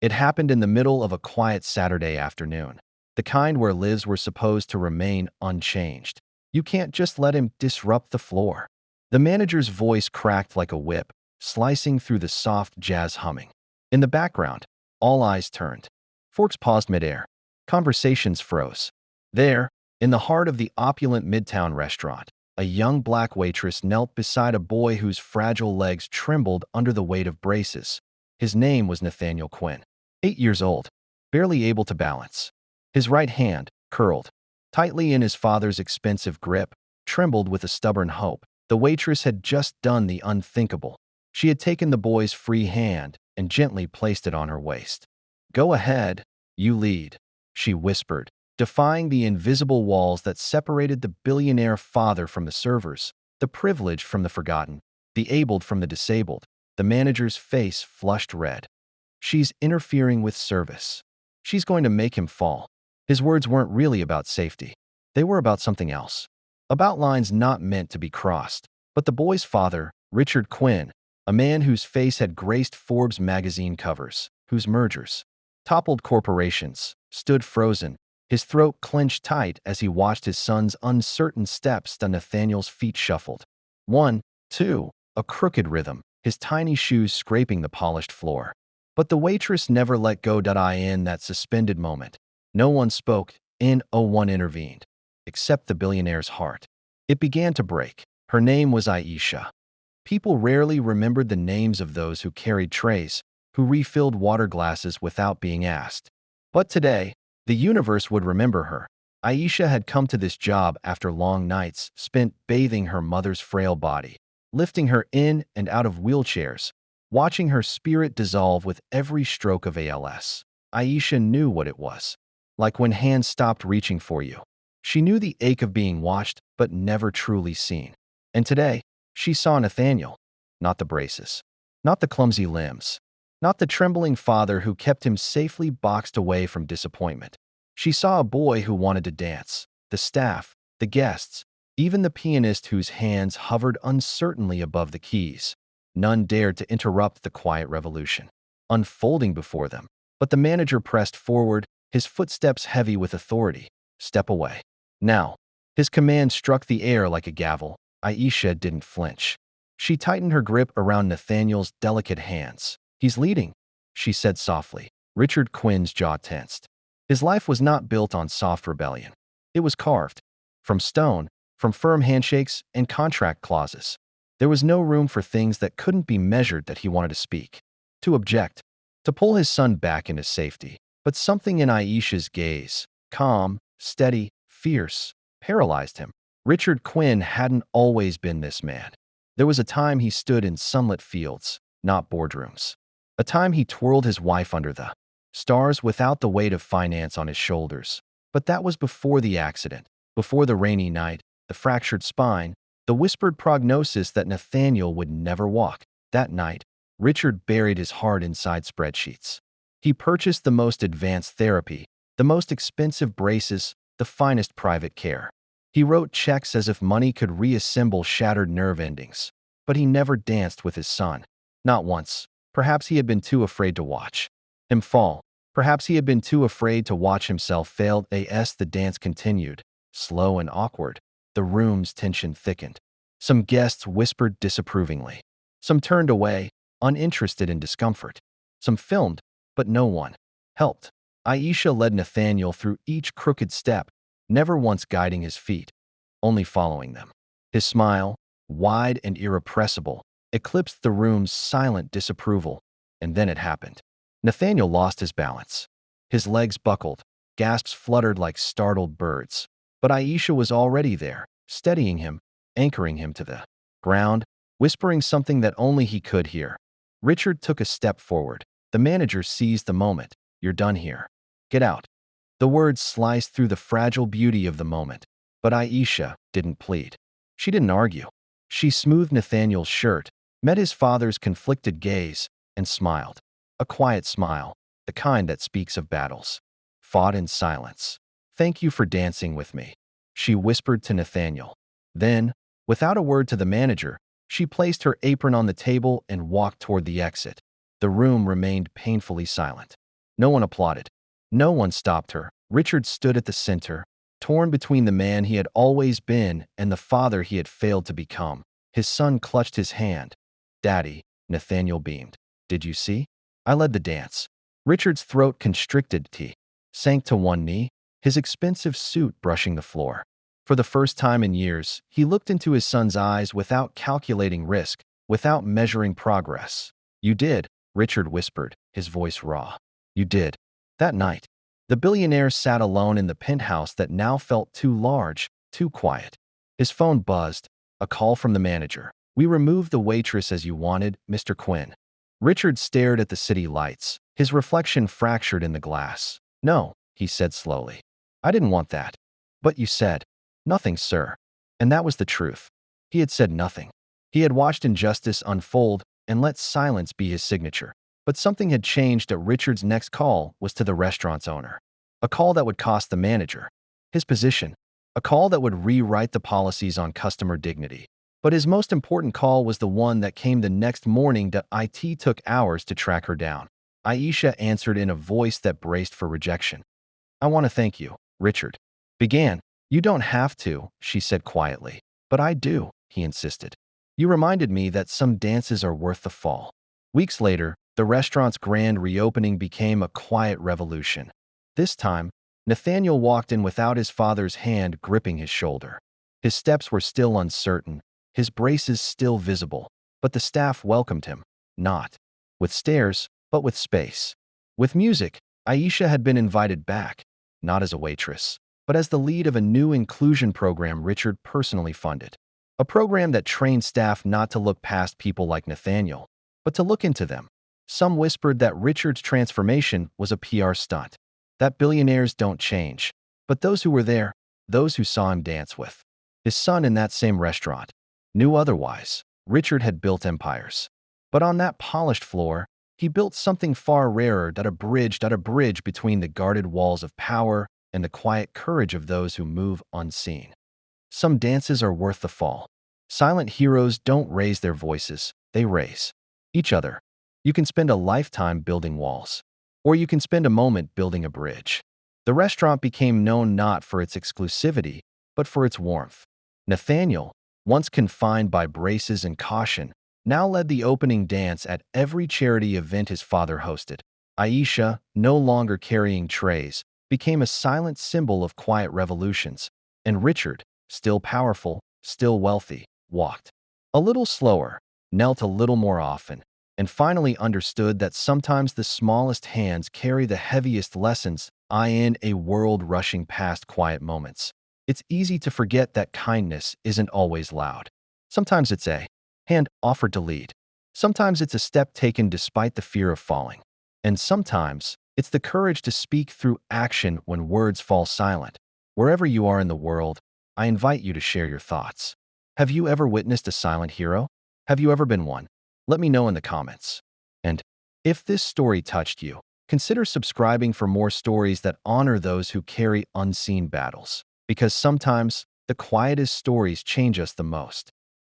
It happened in the middle of a quiet Saturday afternoon, the kind where lives were supposed to remain unchanged. You can't just let him disrupt the floor. The manager's voice cracked like a whip, slicing through the soft jazz humming. In the background, all eyes turned. Forks paused midair. Conversations froze. There, in the heart of the opulent Midtown restaurant, a young black waitress knelt beside a boy whose fragile legs trembled under the weight of braces. His name was Nathaniel Quinn, 8 years old, barely able to balance. His right hand, curled tightly in his father's expensive grip, trembled with a stubborn hope. The waitress had just done the unthinkable. She had taken the boy's free hand and gently placed it on her waist. "Go ahead, you lead," she whispered, defying the invisible walls that separated the billionaire father from the servers, the privileged from the forgotten, the abled from the disabled. The manager's face flushed red. "She's interfering with service. She's going to make him fall." His words weren't really about safety. They were about something else. About lines not meant to be crossed. But the boy's father, Richard Quinn, a man whose face had graced Forbes magazine covers, whose mergers toppled corporations, stood frozen, his throat clenched tight as he watched his son's uncertain steps as Nathaniel's feet shuffled. 1, 2, a crooked rhythm, his tiny shoes scraping the polished floor. But the waitress never let go. In that suspended moment, no one spoke. No one intervened, except the billionaire's heart. It began to break. Her name was Aisha. People rarely remembered the names of those who carried trays, who refilled water glasses without being asked. But today, the universe would remember her. Aisha had come to this job after long nights spent bathing her mother's frail body, lifting her in and out of wheelchairs, watching her spirit dissolve with every stroke of ALS. Aisha knew what it was. Like when hands stopped reaching for you. She knew the ache of being watched but never truly seen. And today, she saw Nathaniel. Not the braces. Not the clumsy limbs. Not the trembling father who kept him safely boxed away from disappointment. She saw a boy who wanted to dance. The staff, the guests, even the pianist whose hands hovered uncertainly above the keys. None dared to interrupt the quiet revolution unfolding before them. But the manager pressed forward, his footsteps heavy with authority. "Step away. Now." His command struck the air like a gavel. Aisha didn't flinch. She tightened her grip around Nathaniel's delicate hands. "He's leading," she said softly. Richard Quinn's jaw tensed. His life was not built on soft rebellion. It was carved. From stone, from firm handshakes and contract clauses. There was no room for things that couldn't be measured that he wanted to speak, to object, to pull his son back into safety. But something in Aisha's gaze, calm, steady, fierce, paralyzed him. Richard Quinn hadn't always been this man. There was a time he stood in sunlit fields, not boardrooms. A time he twirled his wife under the stars without the weight of finance on his shoulders. But that was before the accident, before the rainy night, the fractured spine, the whispered prognosis that Nathaniel would never walk. That night, Richard buried his heart inside spreadsheets. He purchased the most advanced therapy, the most expensive braces, the finest private care. He wrote checks as if money could reassemble shattered nerve endings. But he never danced with his son. Not once. Perhaps he had been too afraid to watch him fall. Perhaps he had been too afraid to watch himself fail. As the dance continued, slow and awkward, the room's tension thickened. Some guests whispered disapprovingly. Some turned away, uninterested in discomfort. Some filmed, but no one helped. Aisha led Nathaniel through each crooked step, never once guiding his feet, only following them. His smile, wide and irrepressible, eclipsed the room's silent disapproval. And then it happened. Nathaniel lost his balance. His legs buckled, gasps fluttered like startled birds. But Aisha was already there, steadying him, anchoring him to the ground, whispering something that only he could hear. Richard took a step forward. The manager seized the moment. "You're done here. Get out." The words sliced through the fragile beauty of the moment. But Aisha didn't plead. She didn't argue. She smoothed Nathaniel's shirt, met his father's conflicted gaze, and smiled. A quiet smile, the kind that speaks of battles fought in silence. "Thank you for dancing with me," she whispered to Nathaniel. Then, without a word to the manager, she placed her apron on the table and walked toward the exit. The room remained painfully silent. No one applauded. No one stopped her. Richard stood at the center, torn between the man he had always been and the father he had failed to become. His son clutched his hand. "Daddy," Nathaniel beamed. "Did you see? I led the dance." Richard's throat constricted. He sank to one knee, his expensive suit brushing the floor. For the first time in years, he looked into his son's eyes without calculating risk, without measuring progress. "You did," Richard whispered, his voice raw. "You did." That night, the billionaire sat alone in the penthouse that now felt too large, too quiet. His phone buzzed, a call from the manager. "We removed the waitress as you wanted, Mr. Quinn." Richard stared at the city lights, his reflection fractured in the glass. "No," he said slowly. "I didn't want that." "But you said." "Nothing, sir." And that was the truth. He had said nothing. He had watched injustice unfold and let silence be his signature. But something had changed. At Richard's next call was to the restaurant's owner. A call that would cost the manager his position. A call that would rewrite the policies on customer dignity. But his most important call was the one that came the next morning. That IT took hours to track her down. Aisha answered in a voice that braced for rejection. "I want to thank you," Richard began. "You don't have to," she said quietly. "But I do," he insisted. "You reminded me that some dances are worth the fall." Weeks later, the restaurant's grand reopening became a quiet revolution. This time, Nathaniel walked in without his father's hand gripping his shoulder. His steps were still uncertain, his braces still visible, but the staff welcomed him, not with stares, but with space. With music, Aisha had been invited back, not as a waitress, but as the lead of a new inclusion program Richard personally funded. A program that trained staff not to look past people like Nathaniel, but to look into them. Some whispered that Richard's transformation was a PR stunt, that billionaires don't change, but those who were there, those who saw him dance with his son in that same restaurant, knew otherwise. Richard had built empires. But on that polished floor, he built something far rarer, that a bridge between the guarded walls of power and the quiet courage of those who move unseen. Some dances are worth the fall. Silent heroes don't raise their voices, they raise each other. You can spend a lifetime building walls, or you can spend a moment building a bridge. The restaurant became known not for its exclusivity, but for its warmth. Nathaniel, once confined by braces and caution, now led the opening dance at every charity event his father hosted. Aisha, no longer carrying trays, became a silent symbol of quiet revolutions, and Richard, still powerful, still wealthy, walked a little slower, knelt a little more often, and finally understood that sometimes the smallest hands carry the heaviest lessons. In a world rushing past quiet moments, it's easy to forget that kindness isn't always loud. Sometimes it's a hand offered to lead. Sometimes it's a step taken despite the fear of falling. And sometimes it's the courage to speak through action when words fall silent. Wherever you are in the world, I invite you to share your thoughts. Have you ever witnessed a silent hero? Have you ever been one? Let me know in the comments. And if this story touched you, consider subscribing for more stories that honor those who carry unseen battles. Because sometimes, the quietest stories change us the most.